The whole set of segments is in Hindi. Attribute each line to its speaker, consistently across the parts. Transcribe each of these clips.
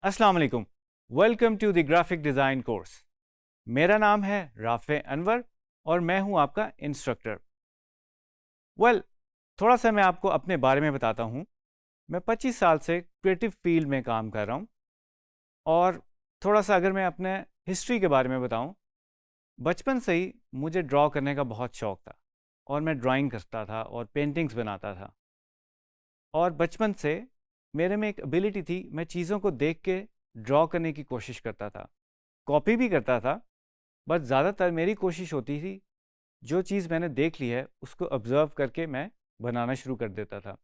Speaker 1: अस्सलाम वालेकुम। Welcome to the graphic design course. मेरा नाम है राफ़े अनवर और मैं हूं आपका इंस्ट्रक्टर। थोड़ा सा मैं आपको अपने बारे में बताता हूं। मैं 25 साल से क्रिएटिव फील्ड में काम कर रहा हूं और थोड़ा सा अगर मैं अपने हिस्ट्री के बारे में बताऊं, बचपन से ही मुझे ड्रॉ करने का बहुत शौक था और मैं ड्राइंग करता था और पेंटिंग्स बनाता था। और बचपन से मेरे में एक एबिलिटी थी, मैं चीज़ों को देख के ड्रॉ करने की कोशिश करता था, कॉपी भी करता था, बट ज़्यादातर मेरी कोशिश होती थी जो चीज़ मैंने देख ली है उसको ऑब्ज़र्व करके मैं बनाना शुरू कर देता था।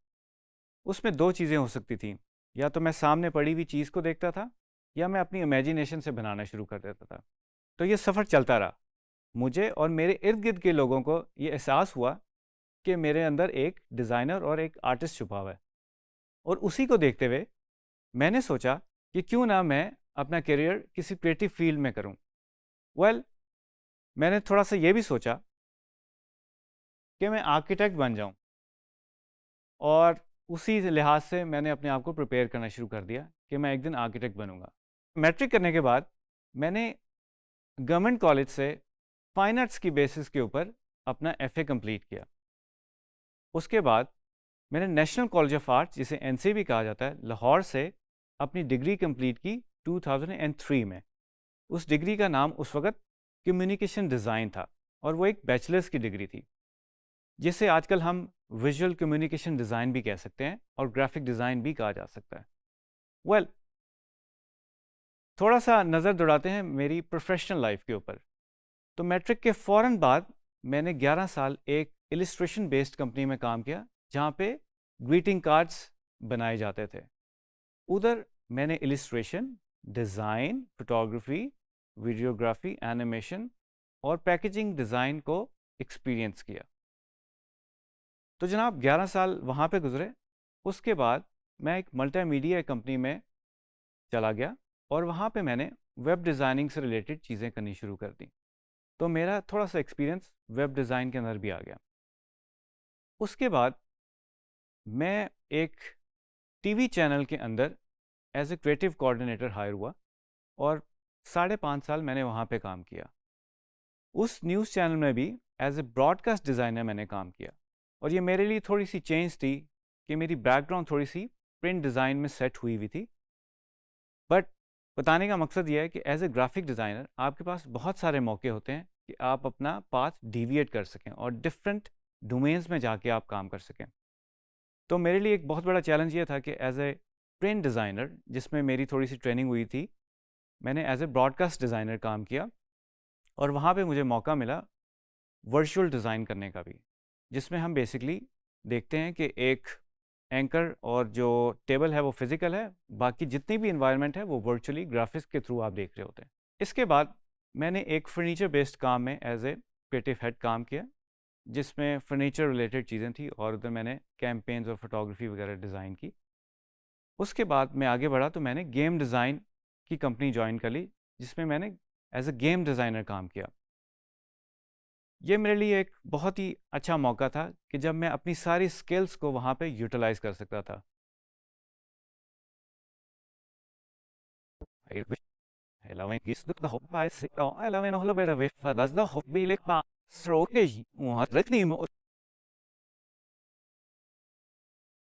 Speaker 1: उसमें दो चीज़ें हो सकती थी, या तो मैं सामने पड़ी हुई चीज़ को देखता था या मैं अपनी इमेजिनेशन से बनाना शुरू कर देता था। तो ये सफ़र चलता रहा। मुझे और मेरे इर्द गिर्द के लोगों को ये एहसास हुआ कि मेरे अंदर एक डिज़ाइनर और एक आर्टिस्ट छुपा हुआ है, और उसी को देखते हुए मैंने सोचा कि क्यों ना मैं अपना करियर किसी क्रिएटिव फील्ड में करूं। वेल मैंने थोड़ा सा ये भी सोचा कि मैं आर्किटेक्ट बन जाऊं, और उसी लिहाज से मैंने अपने आप को प्रिपेयर करना शुरू कर दिया कि मैं एक दिन आर्किटेक्ट बनूंगा। मैट्रिक करने के बाद मैंने गवर्नमेंट कॉलेज से फाइन आर्ट्स की बेसिस के ऊपर अपना एफए कंप्लीट किया। उसके बाद मैंने नेशनल कॉलेज ऑफ आर्ट्स, जिसे एनसीबी कहा जाता है, लाहौर से अपनी डिग्री कंप्लीट की 2003 में। उस डिग्री का नाम उस वक्त कम्युनिकेशन डिज़ाइन था और वो एक बैचलर्स की डिग्री थी, जिसे आजकल हम विजुअल कम्युनिकेशन डिज़ाइन भी कह सकते हैं और ग्राफिक डिज़ाइन भी कहा जा सकता है। वेल थोड़ा सा नज़र दौड़ाते हैं मेरी प्रोफेशनल लाइफ के ऊपर। तो मैट्रिक के फ़ौरन बाद मैंने 11 साल एक इलिस्ट्रेशन बेस्ड कंपनी में काम किया, जहाँ पे ग्रीटिंग कार्ड्स बनाए जाते थे। उधर मैंने illustration, design, photography, videography, animation और पैकेजिंग डिज़ाइन को एक्सपीरियंस किया। तो जनाब 11 साल वहाँ पे गुजरे। उसके बाद मैं एक मल्टीमीडिया कंपनी में चला गया और वहाँ पे मैंने वेब डिज़ाइनिंग से रिलेटेड चीज़ें करनी शुरू कर दी। तो मेरा थोड़ा सा एक्सपीरियंस वेब डिज़ाइन के अंदर भी आ गया। उसके बाद मैं एक टीवी चैनल के अंदर as a creative coordinator hire हुआ और 5.5 साल मैंने वहाँ पे काम किया। उस न्यूज़ चैनल में भी एज ए ब्रॉडकास्ट डिज़ाइनर मैंने काम किया, और ये मेरे लिए थोड़ी सी चेंज थी कि मेरी बैकग्राउंड थोड़ी सी प्रिंट डिज़ाइन में सेट हुई हुई थी। बट बताने का मकसद ये है कि एज ए ग्राफिक डिज़ाइनर आपके पास बहुत सारे मौके होते हैं कि आप अपना पाथ डिविएट कर सकें और डिफरेंट डोमेन्स में जाके आप काम कर सकें। तो मेरे लिए एक बहुत बड़ा चैलेंज ये था कि एज ए प्रिंट डिज़ाइनर, जिसमें मेरी थोड़ी सी ट्रेनिंग हुई थी, मैंने एज ए ब्रॉडकास्ट डिज़ाइनर काम किया और वहाँ पे मुझे मौका मिला वर्चुअल डिज़ाइन करने का भी, जिसमें हम बेसिकली देखते हैं कि एक एंकर और जो टेबल है वो फिज़िकल है, बाकी जितनी भी इन्वायरमेंट है वो वर्चुअली ग्राफिक्स के थ्रू आप देख रहे होते हैं। इसके बाद मैंने एक फर्नीचर बेस्ड काम में एज ए क्रिएटिव हेड काम किया, जिसमें फर्नीचर रिलेटेड चीज़ें थी और उधर मैंने कैंपेन्स और फोटोग्राफी वगैरह डिज़ाइन की। उसके बाद मैं आगे बढ़ा तो मैंने गेम डिज़ाइन की कंपनी ज्वाइन कर ली, जिसमें मैंने एज ए गेम डिज़ाइनर काम किया। ये मेरे लिए एक बहुत ही अच्छा मौका था कि जब मैं अपनी सारी स्किल्स को वहाँ पे यूटिलाइज कर सकता था। Hela men gisslet da hoppa I sit da eller men håller bara viffa das da hopp vi lekpa stråkej och har rätt ni mot